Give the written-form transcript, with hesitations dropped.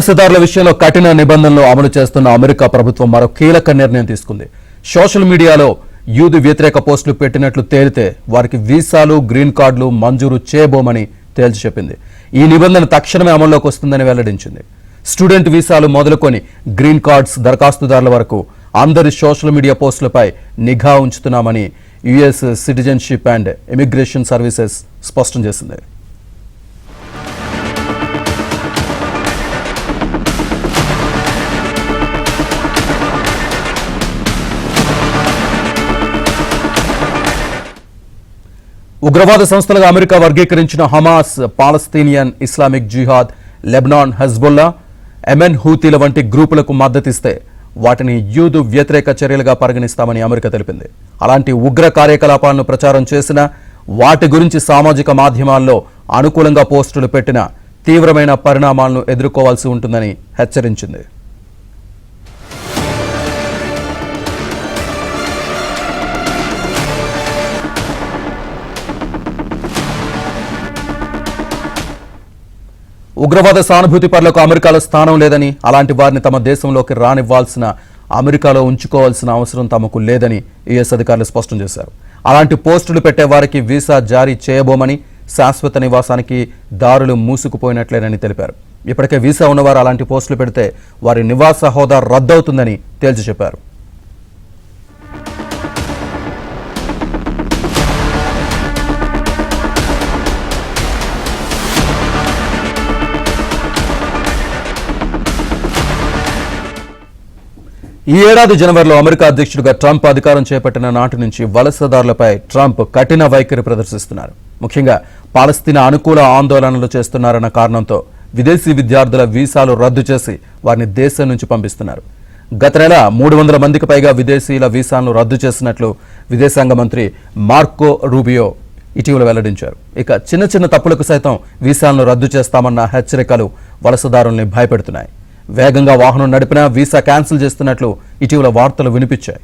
వలసదారుల విషయంలో కఠిన నిబంధనలు అమలు చేస్తున్న అమెరికా ప్రభుత్వం మరో కీలక నిర్ణయం తీసుకుంది. సోషల్ మీడియాలో యూదు వ్యతిరేక పోస్టులు పెట్టినట్లు తేలితే వారికి వీసాలు, గ్రీన్ కార్డులు మంజూరు చేయబోమని తేల్చి చెప్పింది. ఈ నిబంధన తక్షణమే అమల్లోకి వస్తుందని వెల్లడించింది. స్టూడెంట్ వీసాలు మొదలుకొని గ్రీన్ కార్డ్స్ దరఖాస్తుదారుల వరకు అందరి సోషల్ మీడియా పోస్టులపై నిఘా ఉంచుతున్నామని US citizenship and immigration services స్పష్టం చేసింది. ఉగ్రవాద సంస్థలుగా అమెరికా వర్గీకరించిన Hamas, Palestinian Islamic Jihad, Lebanon Hezbollah, Yemen హూతీల వంటి గ్రూపులకు మద్దతిస్తే వాటిని యూదు వ్యతిరేక చర్యలుగా పరిగణిస్తామని అమెరికా తెలిపింది. అలాంటి ఉగ్ర కార్యకలాపాలను ప్రచారం చేసిన వాటి గురించి సామాజిక మాధ్యమాల్లో అనుకూలంగా పోస్టులు పెట్టిన తీవ్రమైన పరిణామాలను ఎదుర్కోవాల్సి ఉంటుందని హెచ్చరించింది. ఉగ్రవాద సానుభూతి పరులకు అమెరికాలో స్థానం లేదని, అలాంటి వారిని తమ దేశంలోకి రానివ్వాల్సిన, అమెరికాలో ఉంచుకోవాల్సిన అవసరం తమకు లేదని యుఎస్ అధికారులు స్పష్టం చేశారు. అలాంటి పోస్టులు పెట్టే వారికి వీసా జారీ చేయబోమని, శాశ్వత నివాసానికి దారులు మూసుకుపోయినట్లేనని తెలిపారు. ఇప్పటికే వీసా ఉన్నవారు అలాంటి పోస్టులు పెడితే వారి నివాస హోదా రద్దవుతుందని తేల్చి చెప్పారు. ఈ ఏడాది జనవరిలో అమెరికా అధ్యక్షుడిగా ట్రంప్ అధికారం చేపట్టిన నాటి నుంచి వలసదారులపై ట్రంప్ కఠిన వైఖరి ప్రదర్శిస్తున్నారు. ముఖ్యంగా పాలస్తీనా అనుకూల ఆందోళనలు చేస్తున్నారన్న కారణంతో విదేశీ విద్యార్థుల వీసాలు రద్దు చేసి వారిని దేశం నుంచి పంపిస్తున్నారు. గత నెల 300 మందికి పైగా విదేశీయుల వీసాలను రద్దు చేసినట్లు విదేశాంగ మంత్రి మార్కో రూబియో ఇటీవల వెల్లడించారు. ఇక చిన్న చిన్న తప్పులకు సైతం వీసాలను రద్దు చేస్తామన్న హెచ్చరికలు వలసదారుల్ని భయపెడుతున్నాయి. వేగంగా వాహనం నడిపినా వీసా క్యాన్సిల్ చేస్తున్నట్లు ఇటీవల వార్తలు వినిపించాయి.